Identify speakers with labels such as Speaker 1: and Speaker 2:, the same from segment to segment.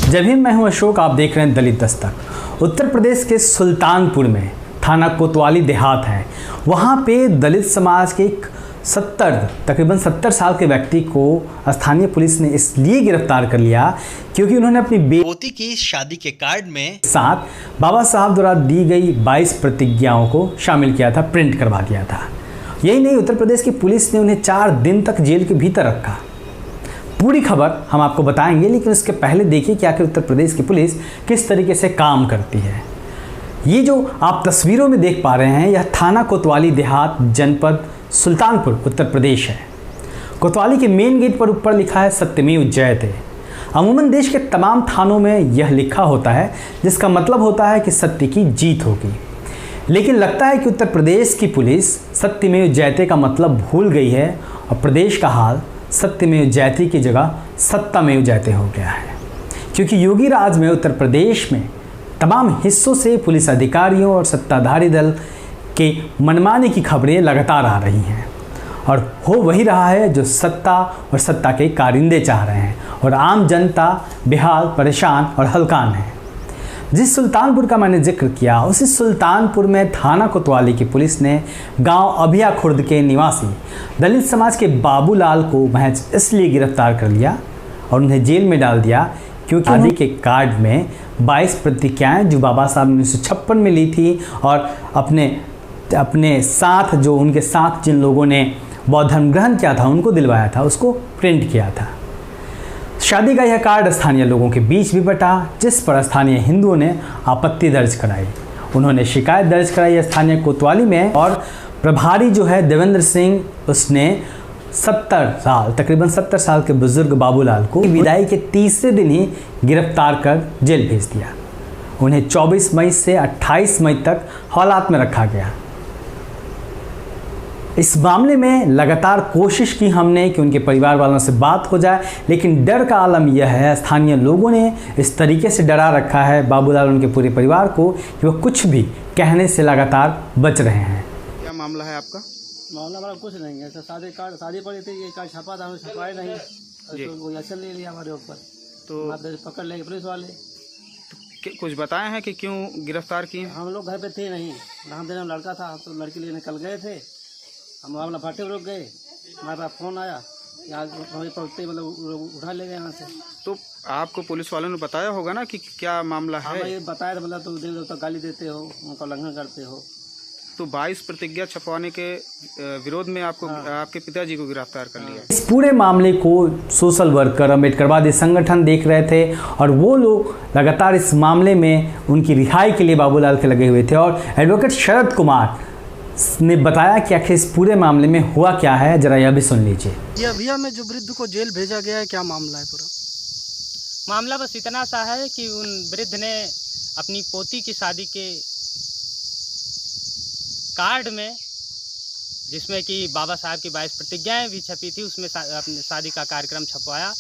Speaker 1: जब भी मैं हूं अशोक, आप देख रहे हैं दलित दस्तक। उत्तर प्रदेश के सुल्तानपुर में थाना कोतवाली देहात है। वहां पे दलित समाज के एक तकरीबन 70 साल के व्यक्ति को स्थानीय पुलिस ने इसलिए गिरफ्तार कर लिया क्योंकि उन्होंने अपनी बेटी की शादी के कार्ड में साथ बाबा साहब द्वारा दी गई 22 प्रतिज्ञाओं को शामिल किया था, प्रिंट करवा दिया था। यही नहीं, उत्तर प्रदेश की पुलिस ने उन्हें 4 दिन तक जेल के भीतर रखा। पूरी खबर हम आपको बताएंगे, लेकिन उसके पहले देखिए कि आखिर उत्तर प्रदेश की पुलिस किस तरीके से काम करती है। ये जो आप तस्वीरों में देख पा रहे हैं, यह थाना कोतवाली देहात, जनपद सुल्तानपुर, उत्तर प्रदेश है। कोतवाली के मेन गेट पर ऊपर लिखा है सत्यमेव जयते। अमूमन देश के तमाम थानों में यह लिखा होता है, जिसका मतलब होता है कि सत्य की जीत होगी। लेकिन लगता है कि उत्तर प्रदेश की पुलिस सत्यमेव जयते का मतलब भूल गई है और प्रदेश का हाल सत्यमेव जयते की जगह सत्तामेव जयते हो गया है। क्योंकि योगी राज में उत्तर प्रदेश में तमाम हिस्सों से पुलिस अधिकारियों और सत्ताधारी दल के मनमाने की खबरें लगातार आ रही हैं और हो वही रहा है जो सत्ता और सत्ता के कारिंदे चाह रहे हैं, और आम जनता बेहाल, परेशान और हलकान है। जिस सुल्तानपुर का मैंने जिक्र किया, उसी सुल्तानपुर में थाना कोतवाली की पुलिस ने गांव अभिया खुर्द के निवासी दलित समाज के बाबूलाल को महज इसलिए गिरफ्तार कर लिया और उन्हें जेल में डाल दिया क्योंकि शादी के कार्ड में 22 प्रतिज्ञाएं जो बाबा साहब ने 1956 में ली थी और अपने साथ, जो उनके साथ जिन लोगों ने बौद्ध धर्म ग्रहण किया था उनको दिलवाया था, उसको प्रिंट किया था। शादी का यह कार्ड स्थानीय लोगों के बीच भी बटा, जिस पर स्थानीय हिंदुओं ने आपत्ति दर्ज कराई। उन्होंने शिकायत दर्ज कराई स्थानीय कोतवाली में, और प्रभारी जो है देवेंद्र सिंह, उसने तकरीबन 70 साल के बुजुर्ग बाबूलाल को विदाई के तीसरे दिन ही गिरफ्तार कर जेल भेज दिया। उन्हें 24 मई से 28 मई तक हवालात में रखा गया। इस मामले में लगातार कोशिश की हमने कि उनके परिवार वालों से बात हो जाए, लेकिन डर का आलम यह है, स्थानीय लोगों ने इस तरीके से डरा रखा है बाबूलाल, उनके पूरे परिवार को, कि वो कुछ भी कहने से लगातार बच रहे हैं।
Speaker 2: क्या मामला है आपका?
Speaker 3: मामला हमारा कुछ नहीं है। शादी पड़ी थी, ये कार्ड छपा था, हमें छपाए नहीं, तो एक्शन ले लिया हमारे ऊपर, तो पकड़ लेंगे पुलिस वाले।
Speaker 2: तो कुछ बताए हैं कि क्यों गिरफ्तार किए?
Speaker 3: हम लोग घर पे थे नहीं, नाम देने में लड़का था, तो लड़की लिए निकल गए थे। हम मामला भाटे रुक गए, हमारे पास फ़ोन आया कि आज हमें पहुँचते मतलब उठा ले गए यहाँ से।
Speaker 2: तो आपको पुलिस वालों ने बताया होगा ना कि क्या मामला है?
Speaker 3: हाँ, ये बताया था, मतलब तुम देव तो गाली देते हो, उनका उल्लंघन करते हो।
Speaker 2: तो 22 प्रतिज्ञा छपवाने के विरोध में आपके पिताजी को गिरफ्तार कर लिया।
Speaker 1: इस पूरे मामले को सोशल वर्कर, अम्बेडकरवादी संगठन देख रहे थे और वो लोग लगातार इस मामले में उनकी रिहाई के लिए बाबूलाल के लगे हुए थे। और एडवोकेट शरद कुमार ने बताया कि आखिर इस पूरे मामले में हुआ क्या है, जरा यह भी सुन लीजिए।
Speaker 4: ये अभिया में जो वृद्ध को जेल भेजा गया है, क्या मामला है? पूरा
Speaker 5: मामला बस इतना सा है कि उन वृद्ध ने अपनी पोती की शादी के कार्ड में, जिसमें कि बाबा साहब की 22 प्रतिज्ञाएं भी छपी थी, उसमें अपनी शादी का कार्यक्रम छपवाया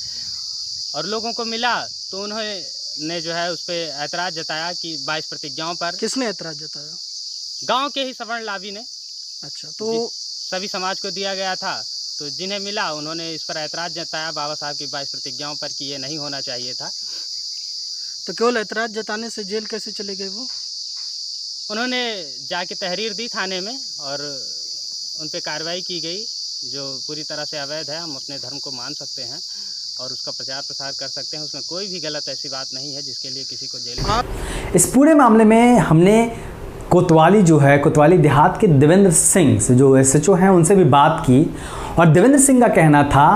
Speaker 5: और लोगों को मिला, तो उन्होंने जो है उस पर ऐतराज़ जताया कि 22 प्रतिज्ञाओं पर।
Speaker 4: किसने ऐतराज़ जताया?
Speaker 5: गांव के ही सवर्ण लाभी ने।
Speaker 4: अच्छा, तो
Speaker 5: सभी समाज को दिया गया था, तो जिन्हें मिला उन्होंने इस पर ऐतराज़ जताया बाबा साहब की 22 प्रतिज्ञाओं पर कि ये नहीं होना चाहिए था।
Speaker 4: तो केवल ऐतराज़ जताने से जेल कैसे चले गए वो?
Speaker 5: उन्होंने जाके तहरीर दी थाने में और उन पे कार्रवाई की गई, जो पूरी तरह से अवैध है। हम अपने धर्म को मान सकते हैं और उसका प्रचार प्रसार कर सकते हैं, उसमें कोई भी गलत ऐसी बात नहीं है जिसके लिए किसी को जेल।
Speaker 1: इस पूरे मामले में हमने कोतवाली जो है, कोतवाली देहात के देवेंद्र सिंह से, जो SHO हैं, उनसे भी बात की और देवेंद्र सिंह का कहना था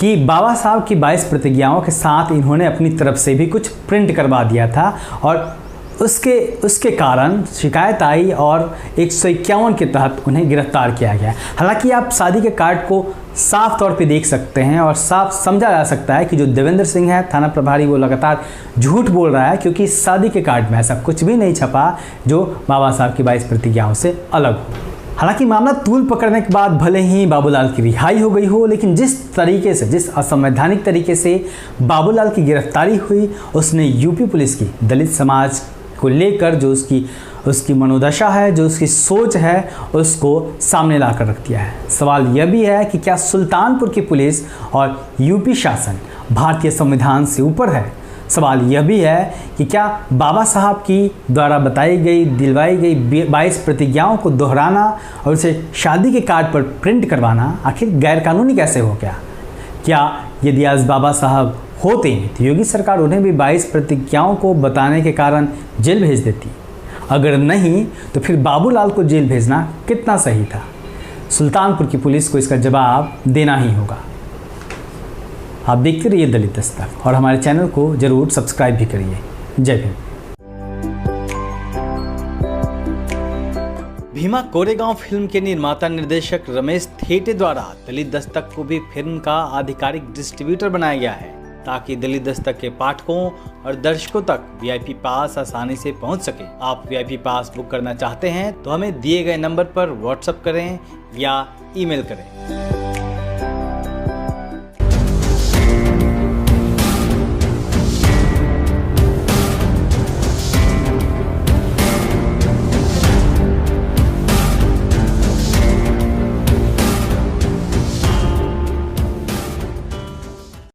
Speaker 1: कि बाबा साहब की 22 प्रतिज्ञाओं के साथ इन्होंने अपनी तरफ से भी कुछ प्रिंट करवा दिया था और उसके कारण शिकायत आई और 151 के तहत उन्हें गिरफ्तार किया गया। हालांकि आप शादी के कार्ड को साफ तौर पे देख सकते हैं और साफ समझा जा सकता है कि जो देवेंद्र सिंह है, थाना प्रभारी, वो लगातार झूठ बोल रहा है, क्योंकि शादी के कार्ड में ऐसा कुछ भी नहीं छपा जो बाबा साहब की 22 प्रतिज्ञाओं से अलग हो। हालांकि मामला तूल पकड़ने के बाद भले ही बाबूलाल की रिहाई हो गई हो, लेकिन जिस असंवैधानिक तरीके से बाबूलाल की गिरफ्तारी हुई, उसने यूपी पुलिस की दलित समाज को लेकर जो उसकी मनोदशा है, जो उसकी सोच है, उसको सामने ला कर रख दिया है। सवाल यह भी है कि क्या सुल्तानपुर की पुलिस और यूपी शासन भारतीय संविधान से ऊपर है? सवाल यह भी है कि क्या बाबा साहब की द्वारा बताई गई दिलवाई गई 22 प्रतिज्ञाओं को दोहराना और उसे शादी के कार्ड पर प्रिंट करवाना आखिर गैरकानूनी कैसे हो गया? क्या यदि आज बाबा साहब होते तो योगी सरकार उन्हें भी 22 प्रतिज्ञाओं को बताने के कारण जेल भेज देती? अगर नहीं तो फिर बाबूलाल को जेल भेजना कितना सही था? सुल्तानपुर की पुलिस को इसका जवाब देना ही होगा। आप देखते रहिए दलित दस्तक और हमारे चैनल को जरूर सब्सक्राइब भी करिए। जय भीम। भीमा कोरेगांव फिल्म के निर्माता निर्देशक रमेश थेटे द्वारा दलित दस्तक को भी फिल्म का आधिकारिक डिस्ट्रीब्यूटर बनाया गया है ताकि दलित दस्तक के पाठकों और दर्शकों तक VIP पास आसानी से पहुंच सके। आप VIP पास बुक करना चाहते हैं तो हमें दिए गए नंबर पर व्हाट्सएप करें या ईमेल करें।